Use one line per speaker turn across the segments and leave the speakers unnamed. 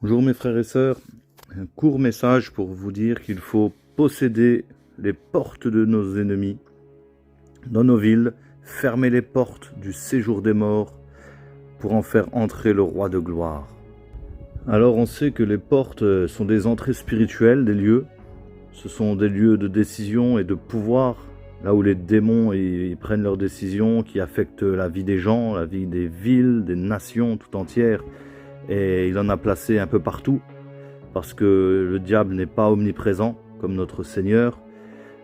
Bonjour mes frères et sœurs, un court message pour vous dire qu'il faut posséder les portes de nos ennemis dans nos villes, fermer les portes du séjour des morts pour en faire entrer le roi de gloire. Alors on sait que les portes sont des entrées spirituelles, des lieux, ce sont des lieux de décision et de pouvoir, là où les démons ils prennent leurs décisions qui affectent la vie des gens, la vie des villes, des nations tout entières, et il en a placé un peu partout. Parce que le diable n'est pas omniprésent comme notre Seigneur,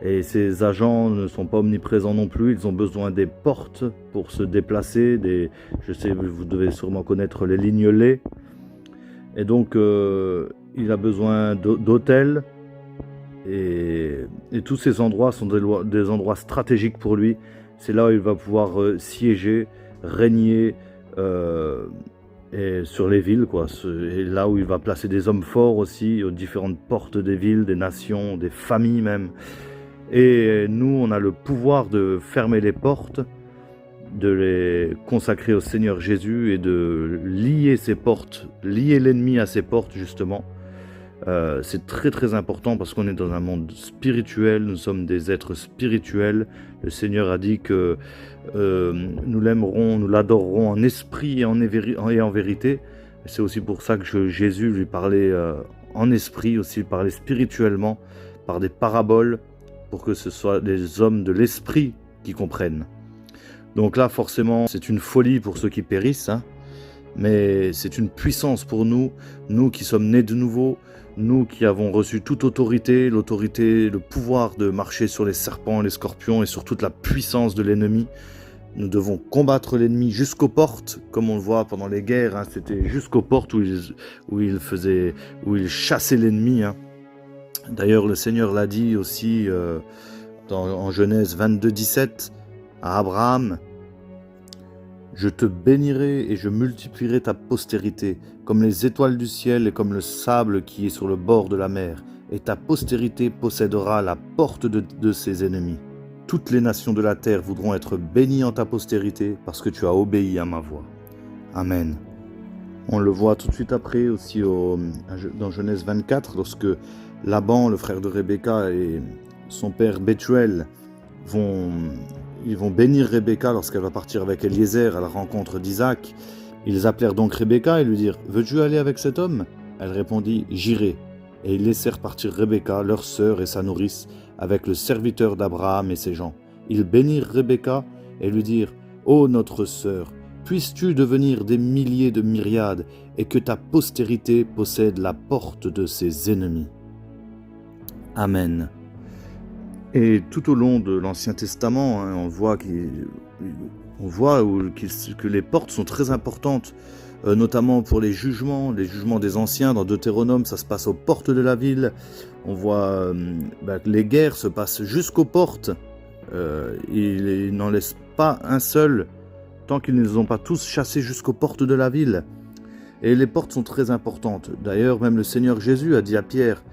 et ses agents ne sont pas omniprésents non plus. Ils ont besoin des portes pour se déplacer, je sais, vous devez sûrement connaître les lignelets, et donc il a besoin d'hôtels, et tous ces endroits sont des endroits stratégiques pour lui. C'est là où il va pouvoir siéger, régner, et sur les villes, quoi. Et là où il va placer des hommes forts aussi, aux différentes portes des villes, des nations, des familles même. Et nous, on a le pouvoir de fermer les portes, de les consacrer au Seigneur Jésus et de lier ces portes, lier l'ennemi à ces portes justement. C'est très très important parce qu'on est dans un monde spirituel, nous sommes des êtres spirituels. Le Seigneur a dit que nous l'aimerons, nous l'adorerons en esprit et en vérité. C'est aussi pour ça que Jésus lui parlait en esprit, aussi il parlait spirituellement, par des paraboles, pour que ce soit des hommes de l'esprit qui comprennent. Donc là forcément c'est une folie pour ceux qui périssent, hein, mais c'est une puissance pour nous, nous qui sommes nés de nouveau, nous qui avons reçu toute autorité, l'autorité, le pouvoir de marcher sur les serpents, les scorpions et sur toute la puissance de l'ennemi. Nous devons combattre l'ennemi jusqu'aux portes, comme on le voit pendant les guerres, hein, c'était jusqu'aux portes où il chassait l'ennemi. Hein. D'ailleurs, le Seigneur l'a dit aussi en Genèse 22, 17 à Abraham. Je te bénirai et je multiplierai ta postérité, comme les étoiles du ciel et comme le sable qui est sur le bord de la mer, et ta postérité possédera la porte de ses ennemis. Toutes les nations de la terre voudront être bénies en ta postérité, parce que tu as obéi à ma voix. Amen. On le voit tout de suite après aussi dans Genèse 24, lorsque Laban, le frère de Rebecca, et son père Bethuel ils vont bénir Rebecca lorsqu'elle va partir avec Eliezer à la rencontre d'Isaac. Ils appelèrent donc Rebecca et lui dirent « Veux-tu aller avec cet homme ?» Elle répondit « J'irai. » Et ils laissèrent partir Rebecca, leur sœur et sa nourrice, avec le serviteur d'Abraham et ses gens. Ils bénirent Rebecca et lui dirent « Ô notre sœur, puisses-tu devenir des milliers de myriades et que ta postérité possède la porte de ses ennemis. » Amen. Et tout au long de l'Ancien Testament, hein, on voit que les portes sont très importantes, notamment pour les jugements des anciens. Dans Deutéronome, ça se passe aux portes de la ville. On voit que les guerres se passent jusqu'aux portes. Ils n'en laissent pas un seul tant qu'ils ne les ont pas tous chassés jusqu'aux portes de la ville. Et les portes sont très importantes. D'ailleurs, même le Seigneur Jésus a dit à Pierre,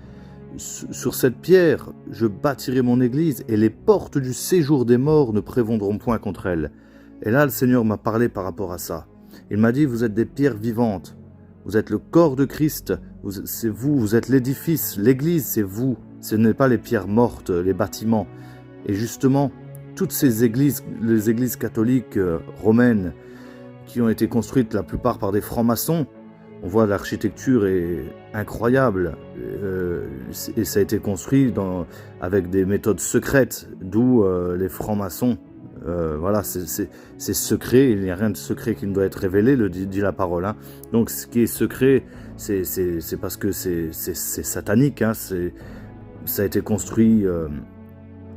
sur cette pierre, je bâtirai mon église et les portes du séjour des morts ne prévaudront point contre elle. Et là, le Seigneur m'a parlé par rapport à ça. Il m'a dit, vous êtes des pierres vivantes. Vous êtes le corps de Christ. C'est vous, vous êtes l'édifice. L'église, c'est vous. Ce n'est pas les pierres mortes, les bâtiments. Et justement, toutes ces églises, les églises catholiques romaines, qui ont été construites la plupart par des francs-maçons, on voit l'architecture est incroyable et ça a été construit avec des méthodes secrètes, d'où les francs-maçons. Voilà, c'est secret, il n'y a rien de secret qui ne doit être révélé, dit la parole. Hein. Donc ce qui est secret, c'est parce que c'est satanique. Hein. Ça a été construit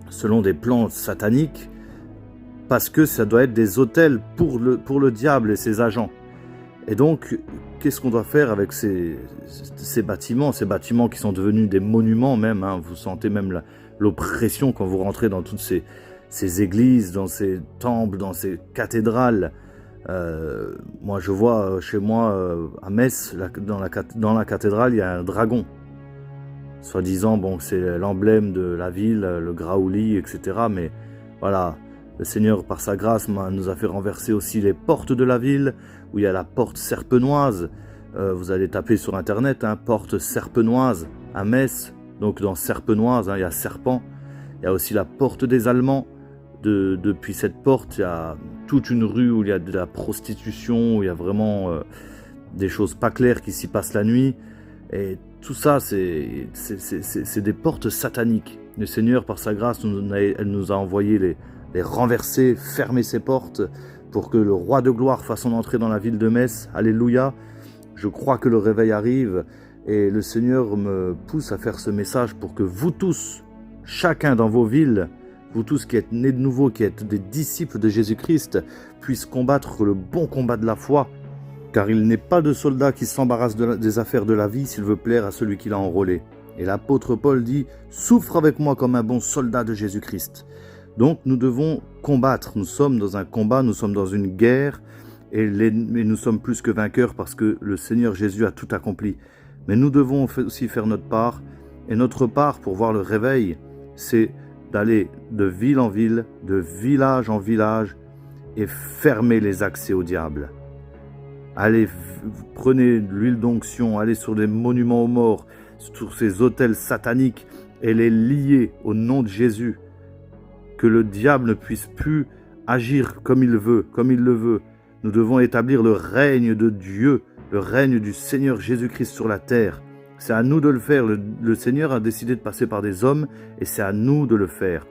selon des plans sataniques, parce que ça doit être des autels pour le diable et ses agents. Et donc, qu'est-ce qu'on doit faire avec ces bâtiments qui sont devenus des monuments même, hein, vous sentez même l'oppression quand vous rentrez dans toutes ces églises, dans ces temples, dans ces cathédrales. Moi, je vois chez moi, à Metz, dans la cathédrale, il y a un dragon. Soi-disant, bon, c'est l'emblème de la ville, le Graouli, etc. Mais voilà, le Seigneur, par sa grâce, nous a fait renverser aussi les portes de la ville, où il y a la porte serpenoise, Vous allez taper sur internet, hein, porte Serpenoise à Metz. Donc dans Serpenoise, hein, il y a serpent. Il y a aussi la porte des Allemands. Depuis cette porte, il y a toute une rue où il y a de la prostitution, où il y a vraiment des choses pas claires qui s'y passent la nuit. Et tout ça, c'est des portes sataniques. Le Seigneur, par sa grâce, elle nous a envoyé les renverser, fermer ces portes pour que le roi de gloire fasse son entrée dans la ville de Metz. Alléluia. Je crois que le réveil arrive et le Seigneur me pousse à faire ce message pour que vous tous, chacun dans vos villes, vous tous qui êtes nés de nouveau, qui êtes des disciples de Jésus-Christ, puissent combattre le bon combat de la foi. Car il n'est pas de soldat qui s'embarrasse des affaires de la vie s'il veut plaire à celui qui l'a enrôlé. Et l'apôtre Paul dit « Souffre avec moi comme un bon soldat de Jésus-Christ ». Donc nous devons combattre, nous sommes dans un combat, nous sommes dans une guerre, et nous sommes plus que vainqueurs parce que le Seigneur Jésus a tout accompli. Mais nous devons aussi faire notre part, et notre part pour voir le réveil, c'est d'aller de ville en ville, de village en village, et fermer les accès au diable. Allez, prenez l'huile d'onction, allez sur des monuments aux morts, sur ces autels sataniques, et les lier au nom de Jésus. Que le diable ne puisse plus agir comme il le veut. Nous devons établir le règne de Dieu, le règne du Seigneur Jésus-Christ sur la terre. C'est à nous de le faire. Le Seigneur a décidé de passer par des hommes et c'est à nous de le faire.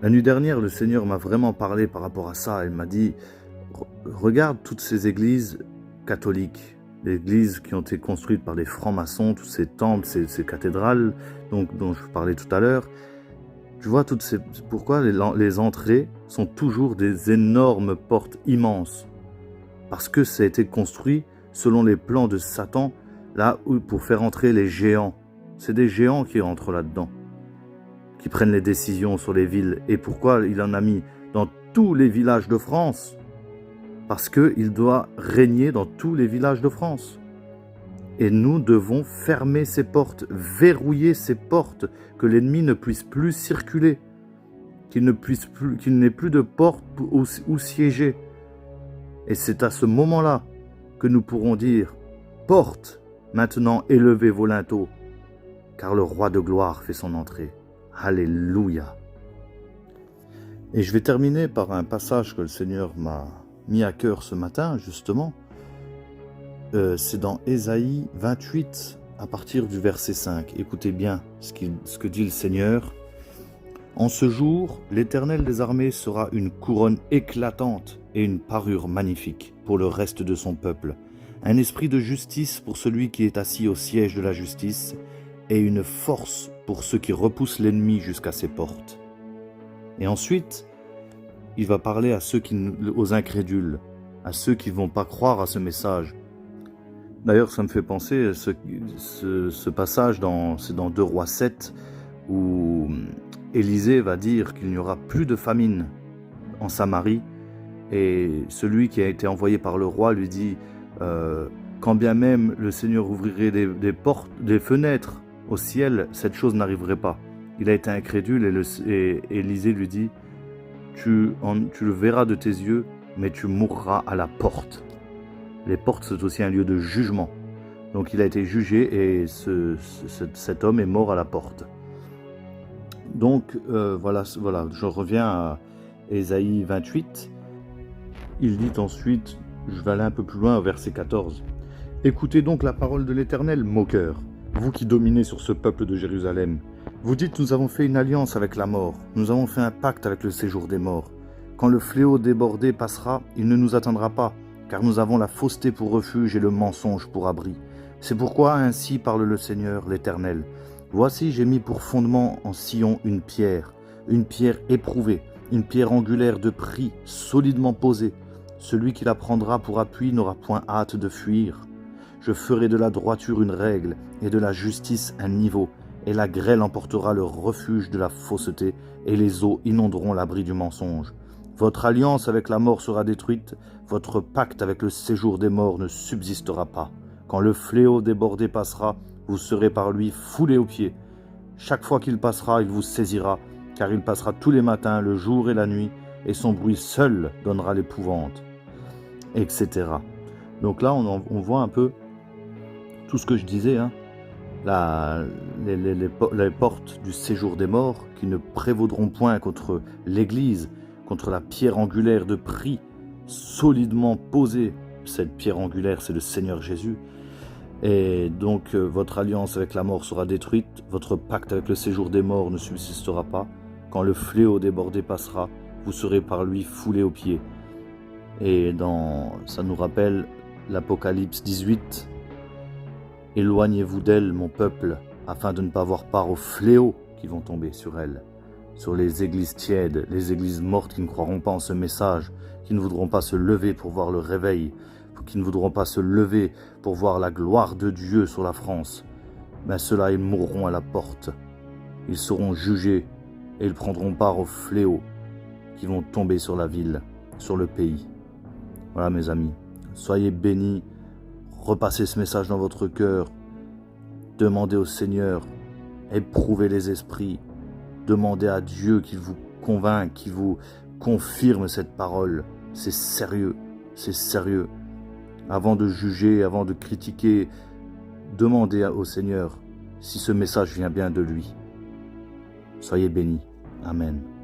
La nuit dernière, le Seigneur m'a vraiment parlé par rapport à ça. Il m'a dit, regarde toutes ces églises catholiques, les églises qui ont été construites par des francs-maçons, tous ces temples, ces cathédrales dont je parlais tout à l'heure. Tu vois, pourquoi les entrées sont toujours des énormes portes immenses? Parce que ça a été construit selon les plans de Satan, là où pour faire entrer les géants. C'est des géants qui entrent là-dedans, qui prennent les décisions sur les villes. Et pourquoi il en a mis dans tous les villages de France? Parce qu'il doit régner dans tous les villages de France. Et nous devons fermer ces portes, verrouiller ces portes, que l'ennemi ne puisse plus circuler, qu'il n'ait plus de porte où siéger. Et c'est à ce moment-là que nous pourrons dire « Porte, maintenant élevez vos linteaux, car le roi de gloire fait son entrée. » Alléluia. Et je vais terminer par un passage que le Seigneur m'a mis à cœur ce matin, justement. C'est dans Ésaïe 28, à partir du verset 5. Écoutez bien ce que dit le Seigneur. « En ce jour, l'Éternel des armées sera une couronne éclatante et une parure magnifique pour le reste de son peuple, un esprit de justice pour celui qui est assis au siège de la justice, et une force pour ceux qui repoussent l'ennemi jusqu'à ses portes. » Et ensuite, il va parler aux incrédules, à ceux qui ne vont pas croire à ce message. D'ailleurs, ça me fait penser, ce passage, c'est dans 2 Rois 7, où Élisée va dire qu'il n'y aura plus de famine en Samarie, et celui qui a été envoyé par le roi lui dit quand bien même le Seigneur ouvrirait des fenêtres au ciel, cette chose n'arriverait pas. Il a été incrédule et Élisée lui dit tu le verras de tes yeux, mais tu mourras à la porte. Les portes, c'est aussi un lieu de jugement. Donc il a été jugé et cet homme est mort à la porte. Donc voilà, je reviens à Ésaïe 28. Il dit ensuite, je vais aller un peu plus loin au verset 14. « Écoutez donc la parole de l'Éternel, moqueurs, vous qui dominez sur ce peuple de Jérusalem. Vous dites, nous avons fait une alliance avec la mort, nous avons fait un pacte avec le séjour des morts. Quand le fléau débordé passera, il ne nous atteindra pas, car nous avons la fausseté pour refuge et le mensonge pour abri. C'est pourquoi ainsi parle le Seigneur, l'Éternel. Voici, j'ai mis pour fondement en Sion une pierre éprouvée, une pierre angulaire de prix, solidement posée. Celui qui la prendra pour appui n'aura point hâte de fuir. Je ferai de la droiture une règle et de la justice un niveau, et la grêle emportera le refuge de la fausseté, et les eaux inonderont l'abri du mensonge. Votre alliance avec la mort sera détruite, votre pacte avec le séjour des morts ne subsistera pas. Quand le fléau débordé passera, vous serez par lui foulés aux pieds. Chaque fois qu'il passera, il vous saisira, car il passera tous les matins, le jour et la nuit, et son bruit seul donnera l'épouvante, etc. Donc là, on voit un peu tout ce que je disais, hein, les portes du séjour des morts qui ne prévaudront point contre l'Église, contre la pierre angulaire de prix solidement posée. Cette pierre angulaire, c'est le Seigneur Jésus. Et donc votre alliance avec la mort sera détruite, votre pacte avec le séjour des morts ne subsistera pas. Quand le fléau débordé passera, vous serez par lui foulés aux pieds. Et ça nous rappelle l'Apocalypse 18. Éloignez-vous d'elle, mon peuple, afin de ne pas avoir part aux fléaux qui vont tomber sur elle, sur les églises tièdes, les églises mortes qui ne croiront pas en ce message, qui ne voudront pas se lever pour voir le réveil, qui ne voudront pas se lever pour voir la gloire de Dieu sur la France. Mais ceux-là, ils mourront à la porte. Ils seront jugés et ils prendront part aux fléaux qui vont tomber sur la ville, sur le pays. Voilà mes amis, soyez bénis, repassez ce message dans votre cœur, demandez au Seigneur, éprouvez les esprits, demandez à Dieu qu'il vous convainque, qu'il vous confirme cette parole. C'est sérieux, c'est sérieux. Avant de juger, avant de critiquer, demandez au Seigneur si ce message vient bien de lui. Soyez bénis. Amen.